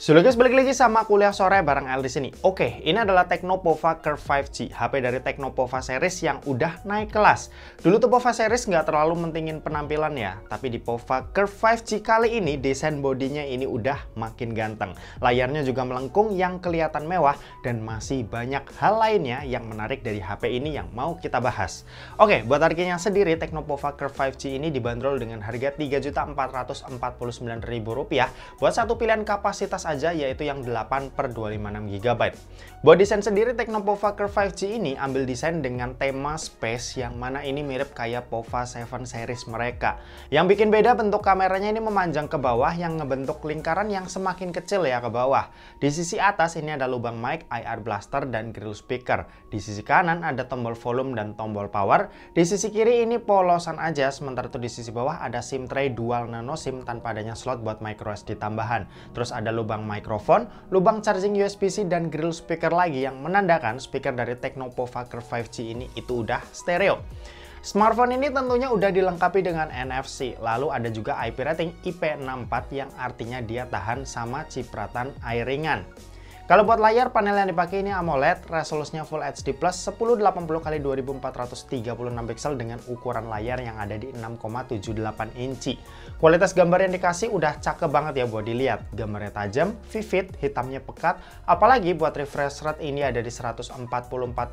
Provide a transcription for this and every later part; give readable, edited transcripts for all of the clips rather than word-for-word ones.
Sudah guys, balik lagi sama kuliah sore bareng El di sini. Oke, ini adalah Tecno Pova Curve 5G, HP dari Tecno Pova series yang udah naik kelas. Dulu tuh Pova series nggak terlalu mentingin penampilan ya, tapi di Pova Curve 5G kali ini desain bodinya ini udah makin ganteng. Layarnya juga melengkung yang kelihatan mewah dan masih banyak hal lainnya yang menarik dari HP ini yang mau kita bahas. Oke, buat harganya sendiri Tecno Pova Curve 5G ini dibanderol dengan harga Rp3.449.000 buat satu pilihan kapasitas aja, yaitu yang 8/256 GB. Buat desain sendiri, Tecno Pova Curve 5G ini ambil desain dengan tema space yang mana ini mirip kayak Pova 7 series mereka. Yang bikin beda, bentuk kameranya ini memanjang ke bawah yang ngebentuk lingkaran yang semakin kecil ya ke bawah. Di sisi atas ini ada lubang mic, IR blaster, dan grill speaker. Di sisi kanan ada tombol volume dan tombol power. Di sisi kiri ini polosan aja, sementara itu di sisi bawah ada SIM tray dual nano SIM tanpa adanya slot buat micro SD tambahan. Terus ada lubang mikrofon, lubang charging USB-C, dan grill speaker lagi yang menandakan speaker dari Tecno Pova Curve 5G ini itu udah stereo. Smartphone ini tentunya udah dilengkapi dengan NFC, lalu ada juga IP rating IP64 yang artinya dia tahan sama cipratan air ringan. Kalau buat layar, panel yang dipakai ini AMOLED, resolusinya Full HD Plus 1080x2436 pixel dengan ukuran layar yang ada di 6,78 inci. Kualitas gambar yang dikasih udah cakep banget ya buat dilihat. Gambarnya tajam, vivid, hitamnya pekat, apalagi buat refresh rate ini ada di 144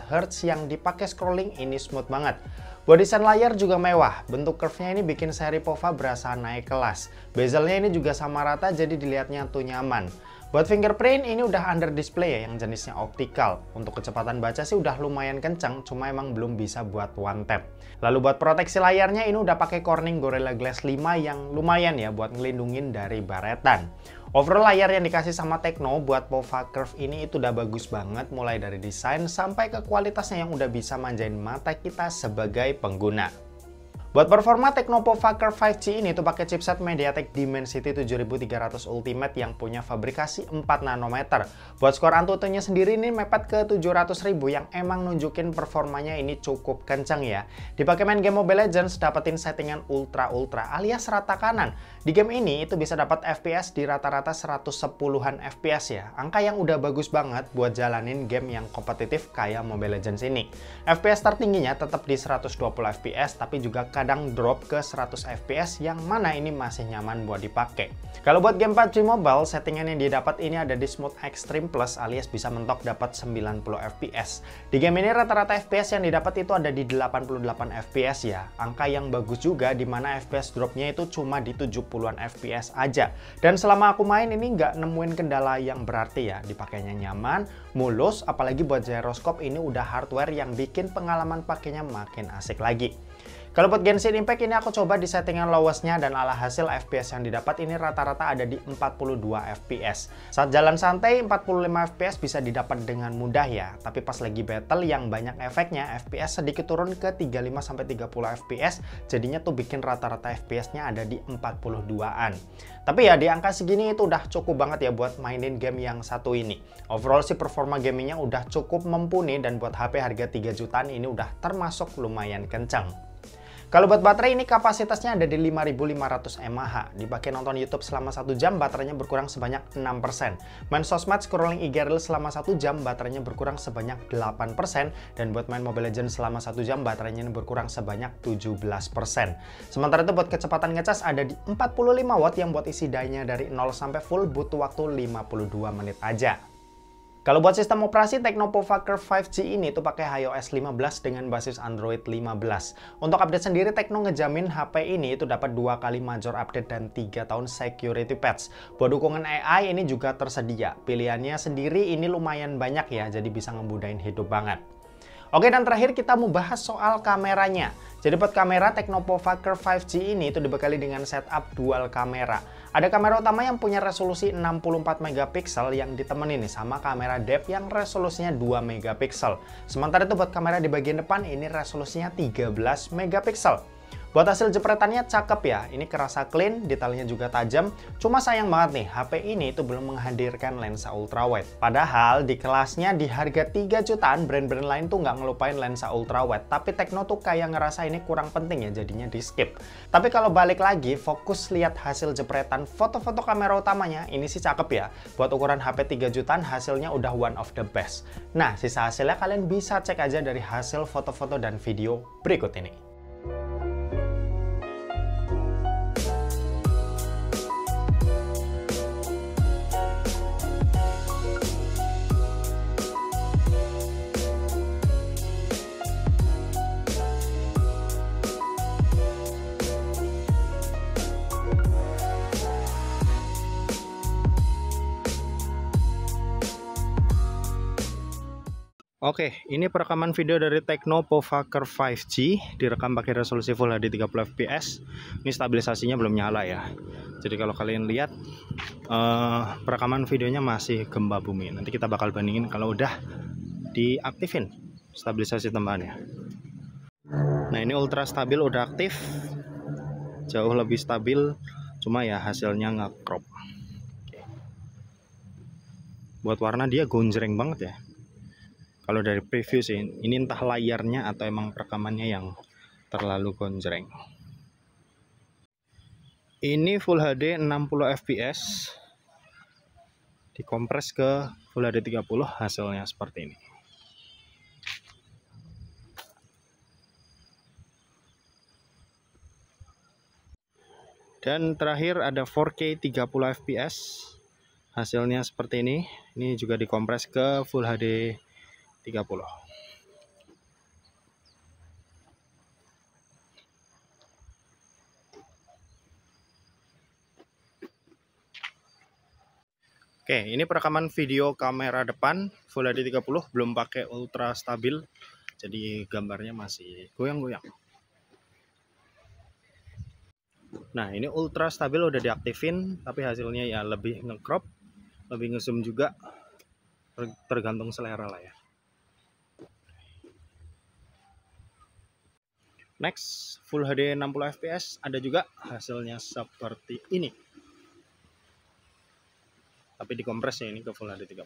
Hz yang dipakai scrolling ini smooth banget. Buat desain layar juga mewah, bentuk curve-nya ini bikin seri Pova berasa naik kelas. Bezelnya ini juga sama rata jadi dilihatnya tuh nyaman. Buat fingerprint ini udah under display ya yang jenisnya optikal. Untuk kecepatan baca sih udah lumayan kencang, cuma emang belum bisa buat one tap. Lalu buat proteksi layarnya ini udah pakai Corning Gorilla Glass 5 yang lumayan ya buat ngelindungin dari baretan. Overall layar yang dikasih sama Tecno buat Pova Curve ini itu udah bagus banget, mulai dari desain sampai ke kualitasnya yang udah bisa manjain mata kita sebagai pengguna. Buat performa, Tecno Pova Curve 5G ini tuh pakai chipset MediaTek Dimensity 7300 Ultimate yang punya fabrikasi 4 nanometer. Buat skor AnTuTu-nya sendiri ini mepet ke 700.000 yang emang nunjukin performanya ini cukup kencang ya. Dipakai main game Mobile Legends, dapetin settingan ultra alias rata kanan. Di game ini itu bisa dapat FPS di rata-rata 110-an FPS ya. Angka yang udah bagus banget buat jalanin game yang kompetitif kayak Mobile Legends ini. FPS tertingginya tetap di 120 FPS tapi juga kadang drop ke 100 FPS yang mana ini masih nyaman buat dipakai. Kalau buat game PUBG Mobile, settingan yang didapat ini ada di Smooth Extreme Plus alias bisa mentok dapat 90 FPS. Di game ini rata-rata FPS yang didapat itu ada di 88 FPS ya. Angka yang bagus juga di mana FPS dropnya itu cuma di 70-an FPS aja. Dan selama aku main ini nggak nemuin kendala yang berarti ya. Dipakainya nyaman, mulus, apalagi buat gyroscope ini udah hardware yang bikin pengalaman pakainya makin asik lagi. Kalau buat Genshin Impact ini aku coba di settingan lowestnya dan alhasil FPS yang didapat ini rata-rata ada di 42 FPS. Saat jalan santai 45 FPS bisa didapat dengan mudah ya, tapi pas lagi battle yang banyak efeknya FPS sedikit turun ke 35-30 FPS, jadinya tuh bikin rata-rata FPS-nya ada di 42-an. Tapi ya di angka segini itu udah cukup banget ya buat mainin game yang satu ini. Overall sih performa gamingnya udah cukup mumpuni dan buat HP harga 3 jutaan ini udah termasuk lumayan kencang. Kalau buat baterai ini kapasitasnya ada di 5500 mAh. Dipakai nonton YouTube selama 1 jam, baterainya berkurang sebanyak 6%. Main sosmed, scrolling IG Reels selama 1 jam, baterainya berkurang sebanyak 8%. Dan buat main Mobile Legends selama 1 jam, baterainya berkurang sebanyak 17%. Sementara itu buat kecepatan ngecas ada di 45 watt yang buat isi dayanya dari 0 sampai full butuh waktu 52 menit aja. Kalau buat sistem operasi, Tecno Pova Curve 5G ini tuh pakai iOS 15 dengan basis Android 15. Untuk update sendiri, Tecno ngejamin HP ini itu dapat 2 kali major update dan 3 tahun security patch. Buat dukungan AI ini juga tersedia. Pilihannya sendiri ini lumayan banyak ya, jadi bisa ngemudahin hidup banget. Oke, dan terakhir kita mau bahas soal kameranya. Jadi buat kamera, Tecno Pova Curve 5G ini itu dibekali dengan setup dual kamera. Ada kamera utama yang punya resolusi 64 megapiksel yang ditemenin nih sama kamera depth yang resolusinya 2 megapiksel. Sementara itu buat kamera di bagian depan ini resolusinya 13 megapiksel. Buat hasil jepretannya cakep ya, ini kerasa clean, detailnya juga tajam. Cuma sayang banget nih, HP ini itu belum menghadirkan lensa ultrawide. Padahal di kelasnya di harga 3 jutaan, brand-brand lain tuh nggak ngelupain lensa ultrawide. Tapi Tecno tuh kayak ngerasa ini kurang penting ya, jadinya di skip. Tapi kalau balik lagi, fokus lihat hasil jepretan foto-foto kamera utamanya, ini sih cakep ya. Buat ukuran HP 3 jutaan, hasilnya udah one of the best. Nah, sisa hasilnya kalian bisa cek aja dari hasil foto-foto dan video berikut ini. Oke, ini perekaman video dari Tecno Povaker 5G, direkam pakai resolusi Full HD 30 fps. Ini stabilisasinya belum nyala ya. Jadi kalau kalian lihat perekaman videonya masih gempa bumi. Nanti kita bakal bandingin kalau udah diaktifin stabilisasi tambahannya. Nah, ini ultra stabil udah aktif, jauh lebih stabil, cuma ya hasilnya nge-crop. Buat warna dia gonjreng banget ya. Kalau dari preview sih, ini entah layarnya atau emang perekamannya yang terlalu gonjreng. Ini Full HD 60 fps, dikompres ke Full HD 30, hasilnya seperti ini. Dan terakhir ada 4K 30 fps, hasilnya seperti ini. Ini juga dikompres ke Full HD 30. Oke, ini perekaman video kamera depan Full HD 30, belum pakai ultra stabil, jadi gambarnya masih goyang-goyang. Nah, ini ultra stabil udah diaktifin, tapi hasilnya ya lebih nge-crop, lebih nge-zoom juga, tergantung selera lah ya. Next, Full HD 60 fps ada juga, hasilnya seperti ini. Tapi dikompres ya ini ke Full HD 30.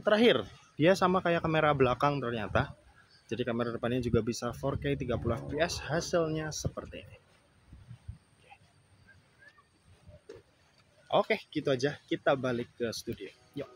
Terakhir, dia sama kayak kamera belakang ternyata. Jadi kamera depannya juga bisa 4K 30 fps, hasilnya seperti ini. Oke, gitu aja. Kita balik ke studio. Yuk.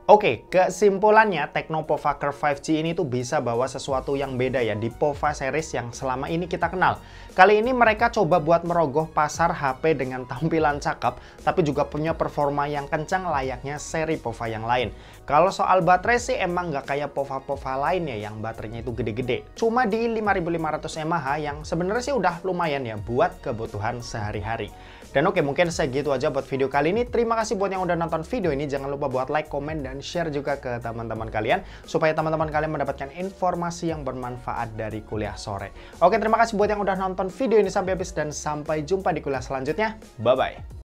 Oke, kesimpulannya Tecno Povaker 5G ini tuh bisa bawa sesuatu yang beda ya di Pova series yang selama ini kita kenal. Kali ini mereka coba buat merogoh pasar HP dengan tampilan cakep, tapi juga punya performa yang kencang layaknya seri Pova yang lain. Kalau soal baterai sih emang nggak kayak Pova-Pova lainnya yang baterainya itu gede-gede. Cuma di 5500 mAh yang sebenarnya sih udah lumayan ya buat kebutuhan sehari-hari. Dan oke, mungkin segitu aja buat video kali ini. Terima kasih buat yang udah nonton video ini. Jangan lupa buat like, komen, dan share juga ke teman-teman kalian, supaya teman-teman kalian mendapatkan informasi yang bermanfaat dari kuliah sore. Oke, terima kasih buat yang udah nonton video ini sampai habis, dan sampai jumpa di kuliah selanjutnya. Bye-bye.